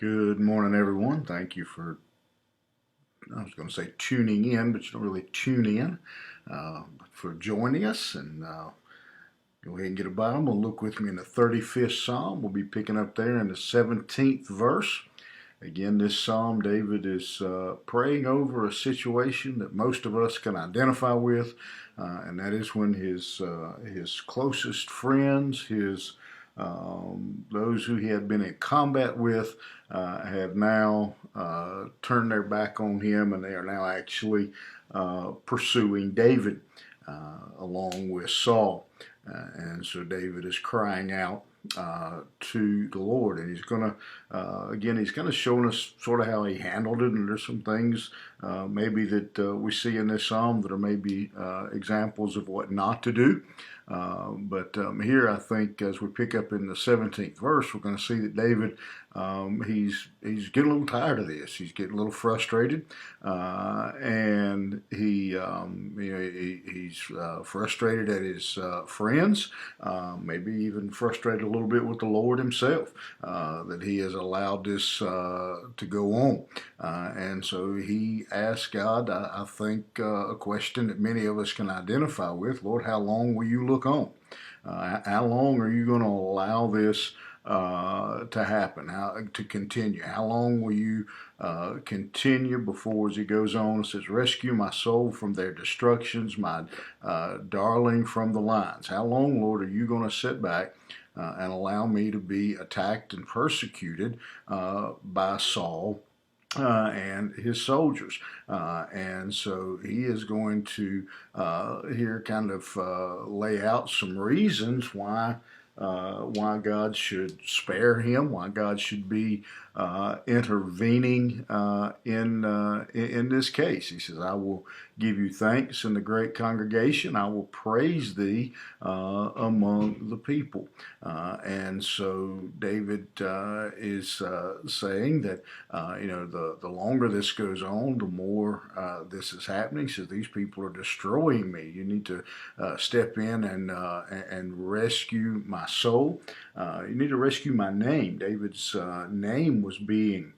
Good morning, everyone. Thank you for, I was going to say tuning in, but you don't really tune in, for joining us. And go ahead and get a Bible and look with me in the 35th Psalm. We'll be picking up there in the 17th verse. Again, this Psalm, David is praying over a situation that most of us can identify with, and that is when his closest friends, those who he had been in combat with, have now turned their back on him, and they are now actually pursuing David along with Saul. And so David is crying out to the Lord, and he's going to again, he's kind of showing us sort of how he handled it, and there's some things maybe that we see in this psalm that are maybe examples of what not to do. But here, I think, as we pick up in the 17th verse, we're going to see that David, he's getting a little tired of this. He's getting a little frustrated, and he's frustrated at his friends, maybe even frustrated a little bit with the Lord himself, that he has allowed this to go on. And so he asked God, I think, a question that many of us can identify with: Lord, how long will you look on? How long are you going to allow this to happen, to continue? How long will you continue before, as he goes on, it says, rescue my soul from their destructions, my darling from the lions? How long, Lord, are you going to sit back and allow me to be attacked and persecuted by Saul and his soldiers? And so he is going to here kind of lay out some reasons why God should spare him, why God should be intervening in this case. He says, I will give you thanks in the great congregation. I will praise thee among the people. And so David is saying that, the longer this goes on, the more this is happening. He says, these people are destroying me. You need to step in and rescue my soul. You need to rescue my name. David's name was being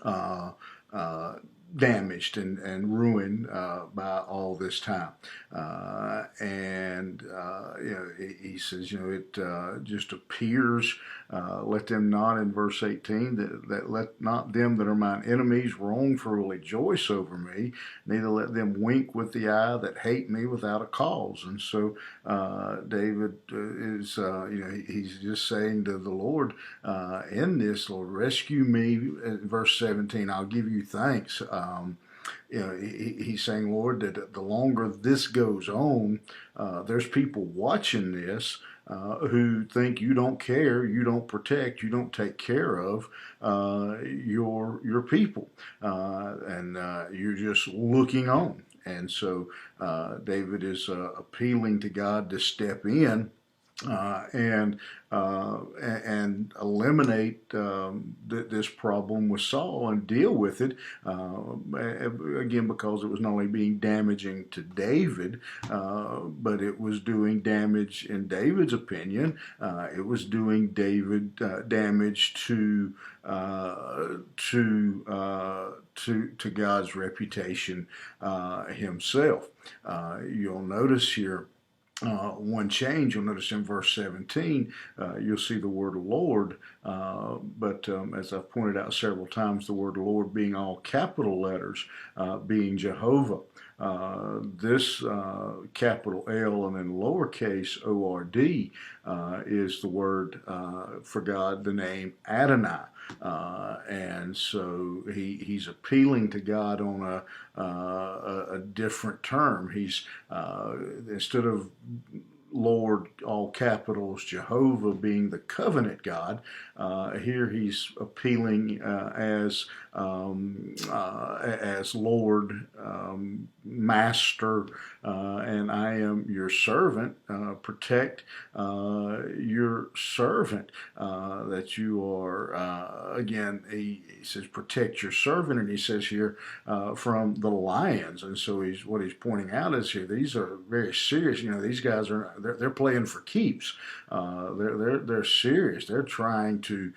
uh, uh, damaged and ruined by all this time. He says, it just appears, let them not, in verse 18, that let not them that are mine enemies wrongfully rejoice over me, neither let them wink with the eye that hate me without a cause. And so David is, he's just saying to the Lord, in this, Lord, rescue me. In verse 17, I'll give you thanks. He's saying, Lord, that the longer this goes on, there's people watching this who think you don't care, you don't protect, you don't take care of your people, and you're just looking on. And so David is appealing to God to step in uh, and and eliminate this problem with Saul and deal with it. Again, because it was not only being damaging to David, but it was doing damage, in David's opinion. It was doing David damage to God's reputation himself. You'll notice here one change. You'll notice in verse 17, you'll see the word Lord, but as I've pointed out several times, the word Lord being all capital letters, being Jehovah. This capital L and then lowercase O-R-D is the word for God, the name Adonai. And so he's appealing to God on a different term. He's instead of Lord, all capitals, Jehovah being the covenant God. Here he's appealing as Lord, Master, and I am your servant. Protect your servant. That you are again, he says, protect your servant, and he says here, from the lions. And so what he's pointing out is here, these are very serious. These guys they're playing for keeps. They're serious. They're trying to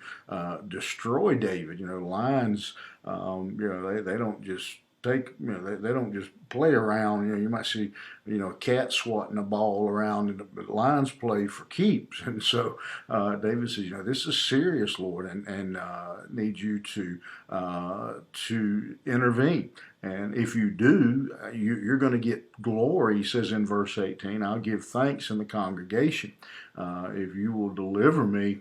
destroy David. Lions, they don't just they don't just play around. You might see, a cat swatting a ball around, but lions play for keeps. And so David says, this is serious, Lord, and need you to intervene. And if you do, you're going to get glory. He says in verse 18, I'll give thanks in the congregation. If you will deliver me,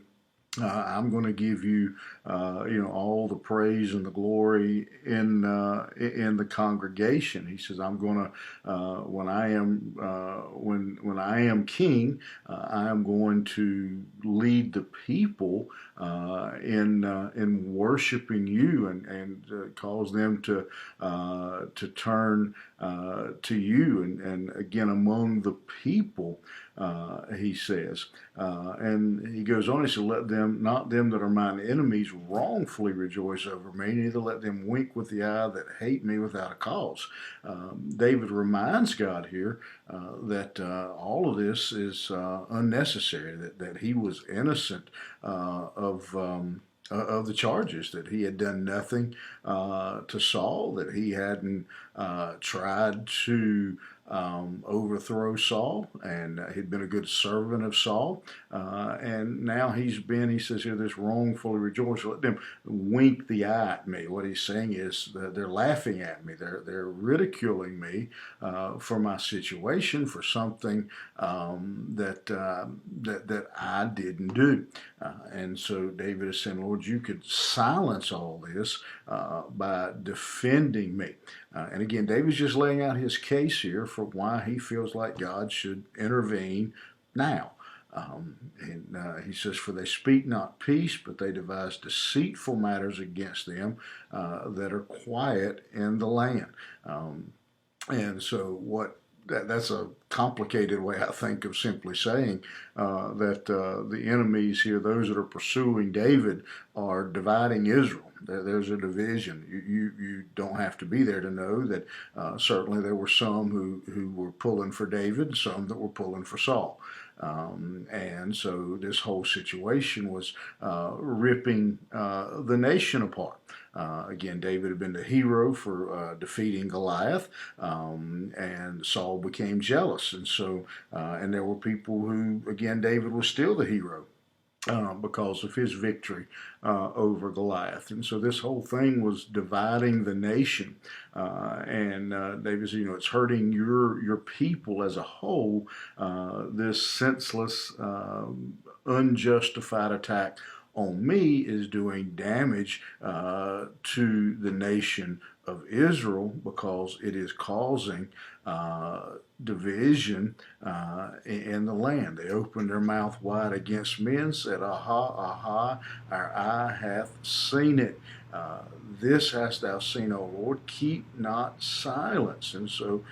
I'm going to give you, all the praise and the glory in the congregation. He says, I'm going to, when I am king, I am going to lead the people in worshiping you, and cause them to turn to you, and again among the people. He says, and he goes on, he said, let them, not them that are mine enemies, wrongfully rejoice over me, neither let them wink with the eye that hate me without a cause. David reminds God here that all of this is unnecessary, that he was innocent of the charges, that he had done nothing to Saul, that he hadn't tried to overthrow Saul, and he'd been a good servant of Saul, and now he says here, this wrongfully rejoice. Let them wink the eye at me. What he's saying is that they're laughing at me, they're ridiculing me for my situation, for something that I didn't do. And so David is saying, Lord, you could silence all this by defending me. And again, David's just laying out his case here for why he feels like God should intervene now. And he says, for they speak not peace, but they devise deceitful matters against them that are quiet in the land. And so that's a complicated way, I think, of simply saying that the enemies here, those that are pursuing David, are dividing Israel. There's a division. You don't have to be there to know that certainly there were some who were pulling for David, some that were pulling for Saul. And so this whole situation was ripping the nation apart. Again, David had been the hero for defeating Goliath, and Saul became jealous. And so, and there were people who, again, David was still the hero. Because of his victory over Goliath. And so this whole thing was dividing the nation. And David said, it's hurting your people as a whole, this senseless, unjustified attack on me is doing damage to the nation of Israel, because it is causing division in the land. They opened their mouth wide against me and said, Aha, aha, our eye hath seen it. This hast thou seen, O Lord, keep not silence. And so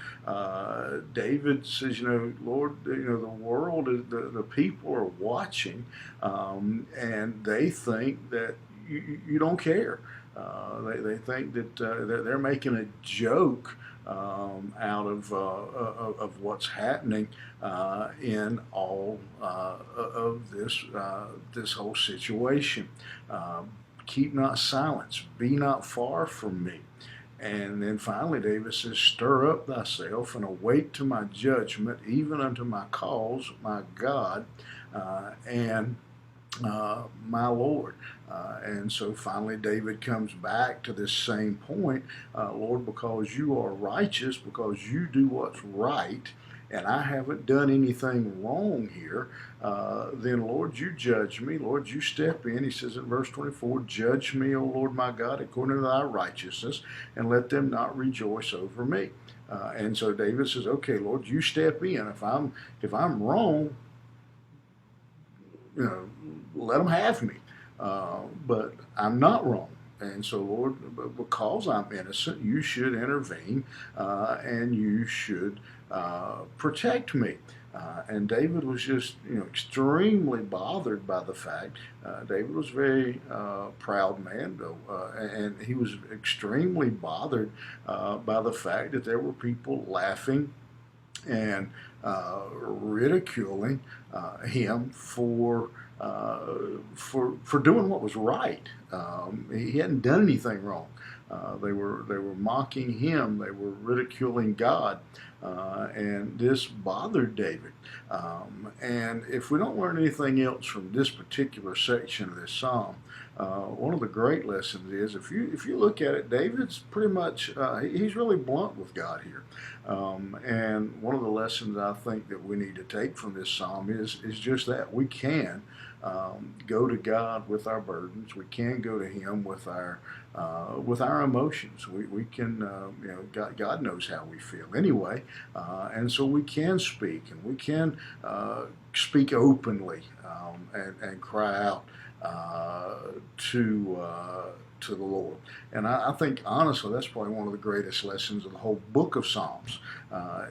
David says, Lord, the world, the people are watching, and they think that you don't care. They think that they're making a joke out of what's happening in all of this whole situation. Keep not silence, be not far from me. And then finally David says, stir up thyself and awake to my judgment, even unto my cause, my God, and my Lord. And so finally David comes back to this same point, Lord, because you are righteous, because you do what's right, and I haven't done anything wrong here, then Lord, you judge me. Lord, you step in. He says in verse 24, judge me, O Lord my God, according to thy righteousness, and let them not rejoice over me. And so David says, okay, Lord, you step in. If I'm wrong, let them have me. But I'm not wrong. And so, Lord, because I'm innocent, you should intervene, and you should protect me. And David was just, extremely bothered by the fact. David was a very proud man, though, and he was extremely bothered by the fact that there were people laughing and ridiculing him for doing what was right. He hadn't done anything wrong. They were mocking him. They were ridiculing God, and this bothered David. And if we don't learn anything else from this particular section of this psalm, one of the great lessons is if you look at it, David's pretty much he's really blunt with God here. And one of the lessons I think that we need to take from this psalm is just that we can go to God with our burdens. We can go to Him with our emotions. We can God knows how we feel anyway, and so we can speak and we can speak openly and cry out to the Lord. And I think honestly that's probably one of the greatest lessons of the whole book of Psalms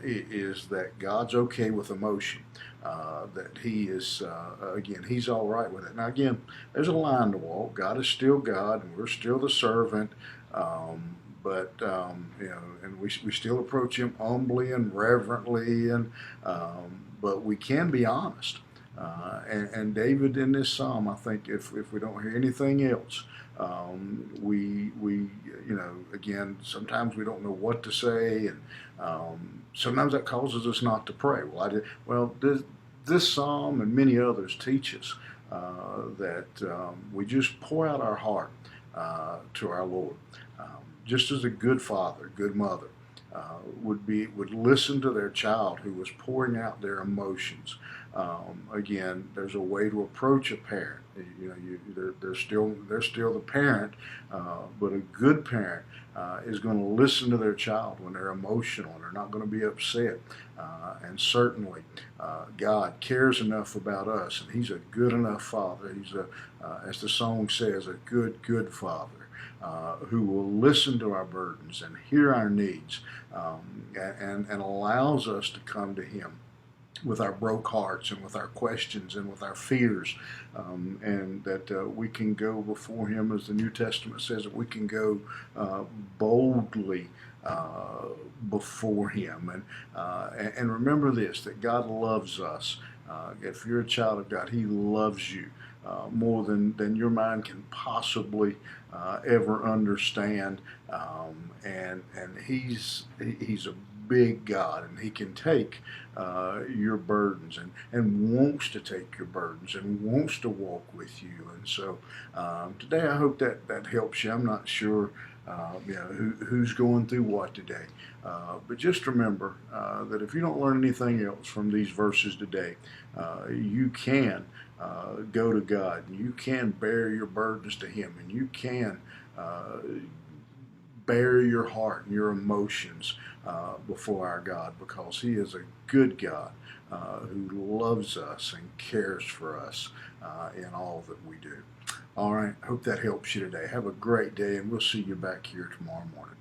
is that God's okay with emotion. That He is again He's all right with it. Now again, there's a line to walk. God is still God, and we're still the servant. And we still approach Him humbly and reverently, but we can be honest. And David in this psalm, I think, if we don't hear anything else, we again sometimes we don't know what to say, and sometimes that causes us not to pray. This psalm and many others teach us that we just pour out our heart to our Lord, just as a good father, good mother would listen to their child who was pouring out their emotions. Again, there's a way to approach a parent. They're still the parent, but a good parent is going to listen to their child when they're emotional and they're not going to be upset. And certainly, God cares enough about us, and He's a good enough Father. He's as the song says, a good Father. Who will listen to our burdens and hear our needs, and allows us to come to Him with our broke hearts and with our questions and with our fears, and that we can go before Him, as the New Testament says, that we can go boldly before Him. And remember this, that God loves us. If you're a child of God, He loves you more than your mind can possibly ever understand. And He's a big God, and He can take your burdens and wants to take your burdens and wants to walk with you. And so today I hope that helps you. I'm not sure who's going through what today. But just remember that if you don't learn anything else from these verses today, you can go to God, and you can bear your burdens to Him, and you can bear your heart and your emotions before our God, because He is a good God who loves us and cares for us in all that we do. All right, hope that helps you today. Have a great day, and we'll see you back here tomorrow morning.